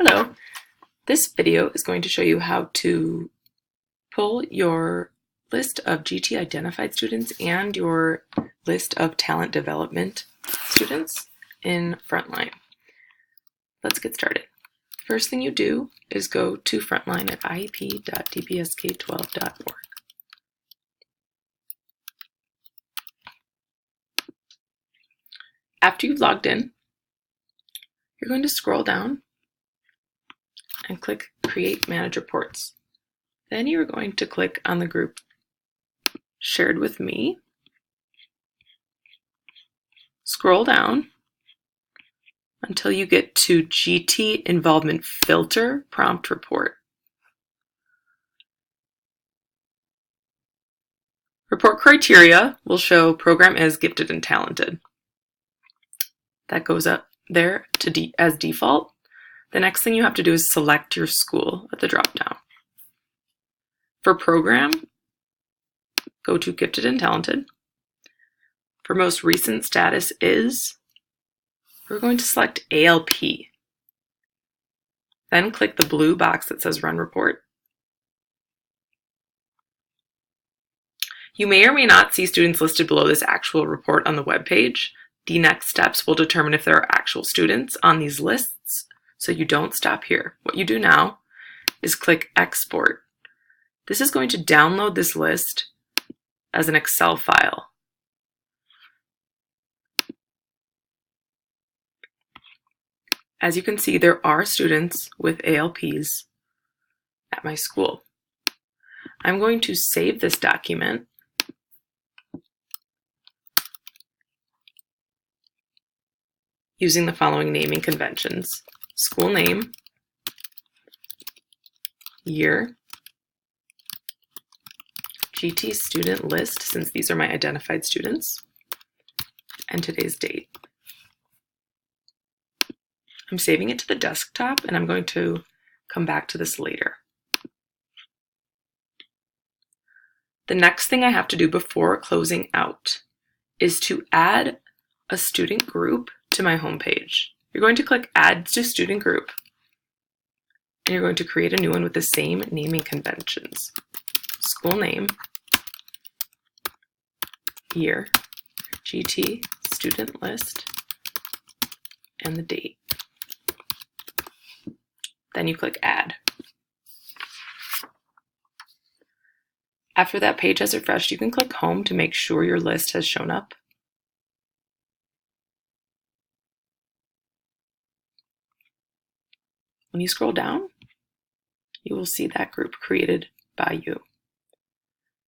Hello, this video is going to show you how to pull your list of GT identified students and your list of talent development students in Frontline. Let's get started. First thing you do is go to Frontline at iep.dpsk12.org. After you've logged in, you're going to scroll down and click Create Manage Reports. Then you're going to click on the group Shared with Me. Scroll down until you get to GT Involvement Filter Prompt Report. Report criteria will show program as gifted and talented. That goes up there to as default. The next thing you have to do is select your school at the drop-down. For program, go to Gifted and Talented. For most recent status is, we're going to select ALP. Then click the blue box that says Run Report. You may or may not see students listed below this actual report on the web page. The next steps will determine if there are actual students on these lists, so you don't stop here. What you do now is click Export. This is going to download this list as an Excel file. As you can see, there are students with ALPs at my school. I'm going to save this document using the following naming conventions: school name, year, GT student list, since these are my identified students, and today's date. I'm saving it to the desktop, and I'm going to come back to this later. The next thing I have to do before closing out is to add a student group to my homepage. You're going to click Add to Student Group, and you're going to create a new one with the same naming conventions: school name, year, GT student list, and the date. Then you click Add. After that page has refreshed, you can click Home to make sure your list has shown up. When you scroll down, you will see that group created by you.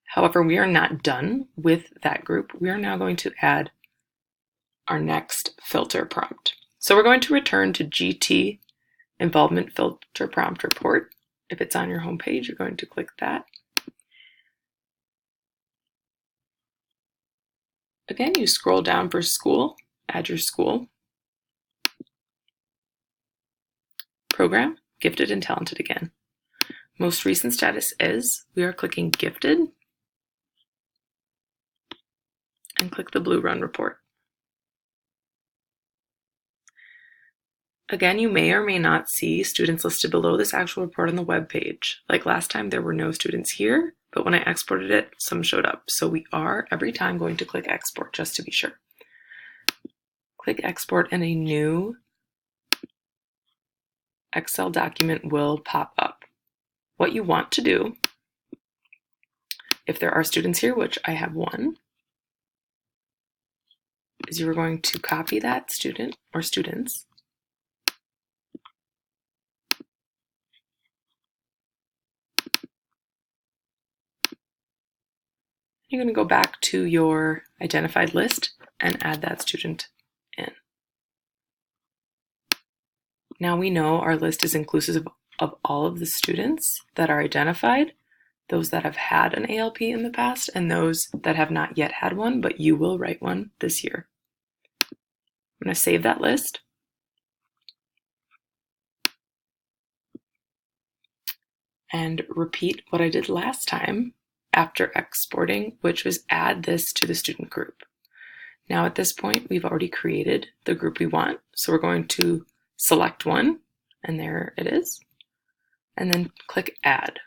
However, we are not done with that group. We are now going to add our next filter prompt. So we're going to return to GT Involvement Filter Prompt Report. If it's on your home page, you're going to click that. Again, you scroll down for school, add your school. Program, Gifted and Talented again. Most recent status is, we are clicking Gifted, and click the blue Run Report. Again, you may or may not see students listed below this actual report on the web page. Like last time, there were no students here, but when I exported it, some showed up. So we are every time going to click Export just to be sure. Click Export and a new Excel document will pop up. What you want to do, if there are students here, which I have one, is you are going to copy that student or students, you're going to go back to your identified list and add that student in. Now we know our list is inclusive of all of the students that are identified, those that have had an ALP in the past, and those that have not yet had one, but you will write one this year. I'm going to save that list. And repeat what I did last time after exporting, which was add this to the student group. Now at this point, we've already created the group we want, so we're going to select one And there it is. And then click Add.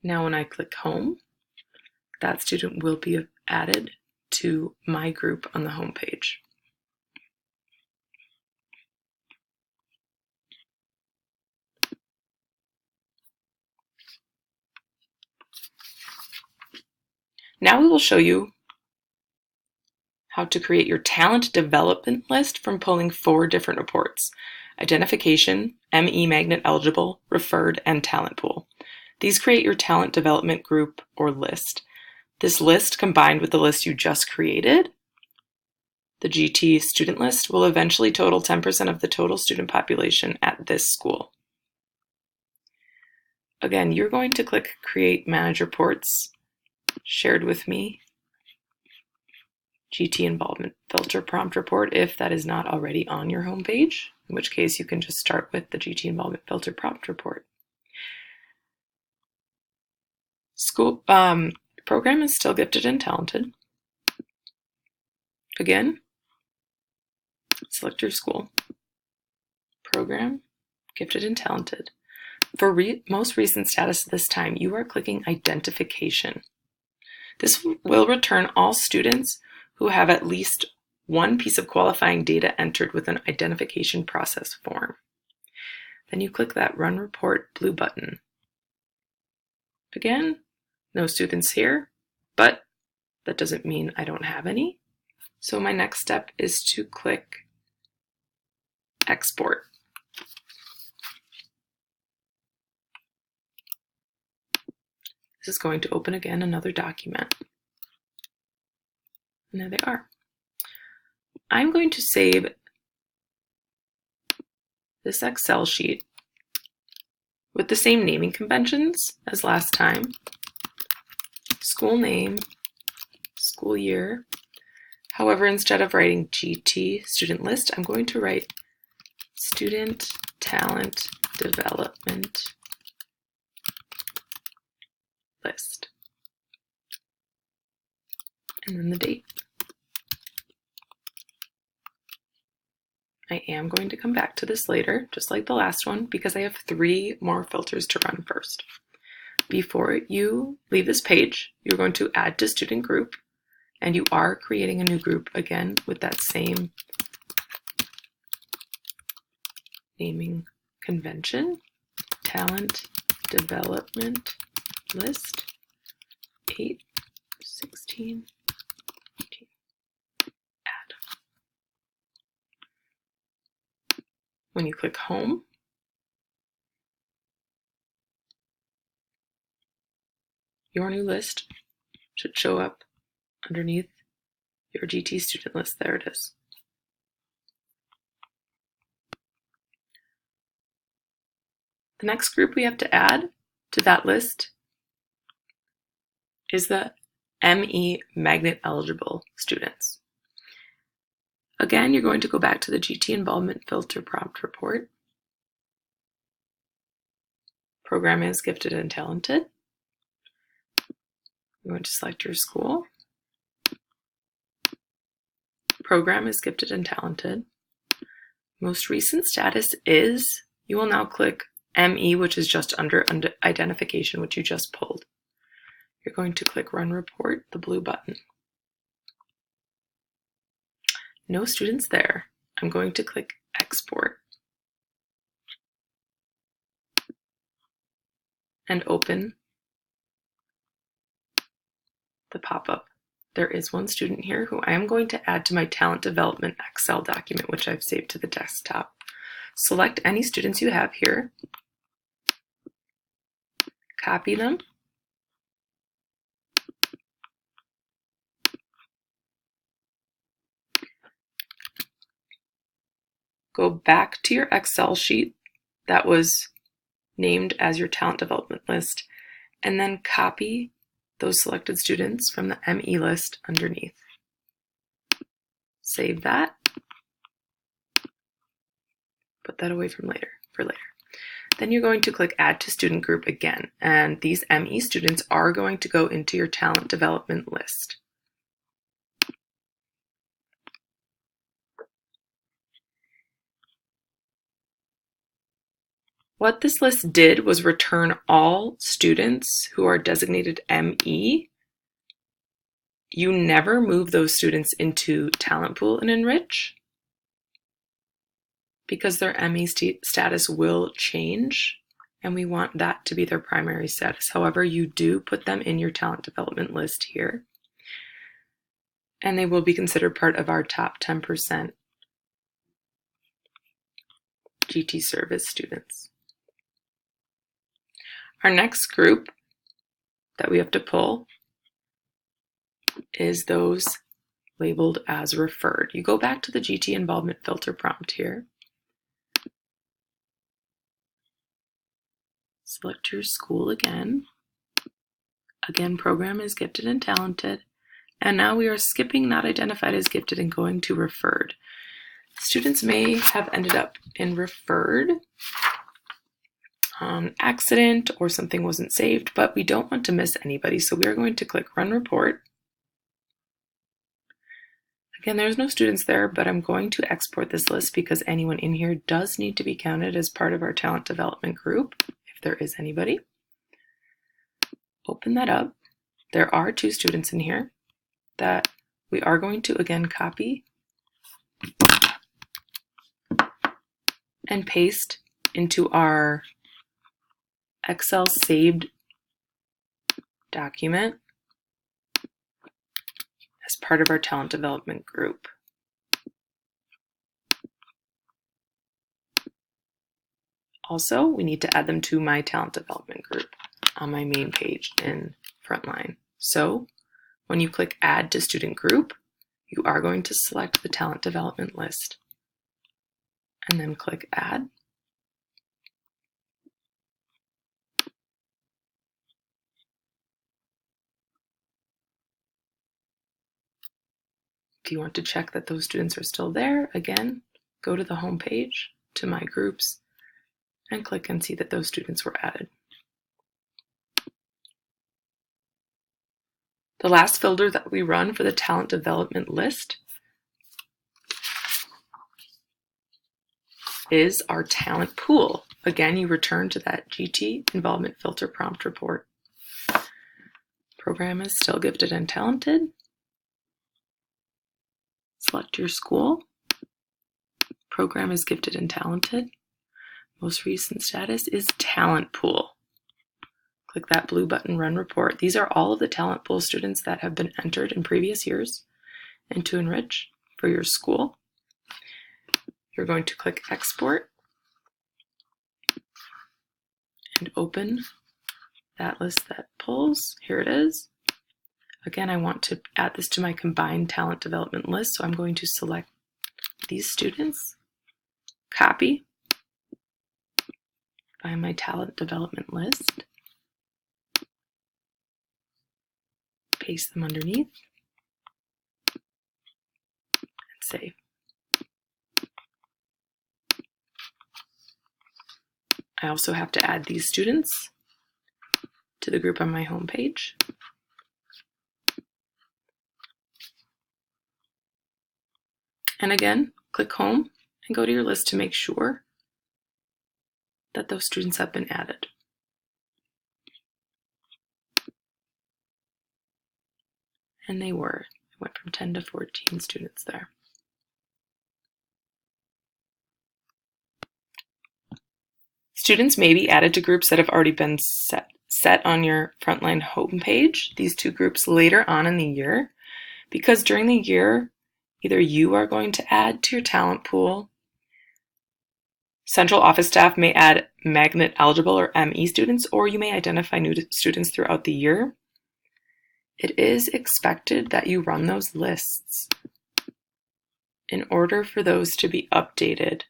Now when I click Home, that student will be added to my group on the home page. Now we will show you how to create your talent development list from pulling 4 different reports: identification, ME magnet eligible, referred, and talent pool. These create your talent development group or list. This list, combined with the list you just created, the GT student list, will eventually total 10% of the total student population at this school. Again, you're going to click Create Manage Reports, Shared with Me, GT Involvement Filter Prompt Report if that is not already on your homepage, in which case you can just start with the GT Involvement Filter Prompt Report. School program is still gifted and talented. Again, select your school. Program, gifted and talented. For most recent status this time, you are clicking Identification. This will return all students who have at least one piece of qualifying data entered with an identification process form. Then you click that Run Report blue button. Again, no students here, but that doesn't mean I don't have any. So my next step is to click Export. This is going to open again another document. And there they are. I'm going to save this Excel sheet with the same naming conventions as last time. School name, school year. However, instead of writing GT student list, I'm going to write student talent development list. And then the date. I am going to come back to this later, just like the last one, because I have 3 more filters to run first. Before you leave this page, you're going to add to student group, and you are creating a new group again with that same naming convention, talent development list 8, 16, 18. Add. When you click Home, your new list should show up underneath your GT student list. There it is. The next group we have to add to that list is the ME magnet eligible students. Again, you're going to go back to the GT involvement filter prompt report. Program is gifted and talented. You're going to select your school. Program is gifted and talented. Most recent status is, you will now click ME, which is just under identification, which you just pulled. You're going to click Run Report, the blue button. No students there. I'm going to click Export and open the pop-up. There is one student here who I am going to add to my talent development Excel document, which I've saved to the desktop. Select any students you have here, copy them, go back to your Excel sheet that was named as your talent development list, and then copy those selected students from the ME list underneath. Save that. Put that away for later. Then you're going to click Add to Student Group again, and these ME students are going to go into your talent development list. What this list did was return all students who are designated ME. You never move those students into Talent Pool and Enrich because their ME status will change, and we want that to be their primary status. However, you do put them in your talent development list here, and they will be considered part of our top 10% GT service students. Our next group that we have to pull is those labeled as referred. You go back to the GT involvement filter prompt here. Select your school again. Again, program is gifted and talented. And now we are skipping not identified as gifted and going to referred. Students may have ended up in referred on accident or something wasn't saved, but we don't want to miss anybody. So we are going to click Run Report. Again, there's no students there, but I'm going to export this list because anyone in here does need to be counted as part of our talent development group, if there is anybody. Open that up. There are 2 students in here that we are going to again copy and paste into our Excel saved document as part of our talent development group. Also, we need to add them to my talent development group on my main page in Frontline. So when you click Add to Student Group, you are going to select the talent development list and then click Add. If you want to check that those students are still there, again, go to the home page, to My Groups, and click and see that those students were added. The last filter that we run for the talent development list is our talent pool. Again, you return to that GT involvement filter prompt report. Program is still gifted and talented. Select your school. Program is gifted and talented. Most recent status is talent pool. Click that blue button, Run Report. These are all of the talent pool students that have been entered in previous years into Enrich for your school. You're going to click Export and open that list that pulls. Here it is. Again, I want to add this to my combined talent development list, so I'm going to select these students, copy, find my talent development list, paste them underneath, and save. I also have to add these students to the group on my home page. And again, click Home and go to your list to make sure that those students have been added. And they were. I went from 10 to 14 students there. Students may be added to groups that have already been set on your Frontline homepage, these 2 groups later on in the year, because during the year, either you are going to add to your talent pool, central office staff may add magnet eligible or ME students, or you may identify new students throughout the year. It is expected that you run those lists in order for those to be updated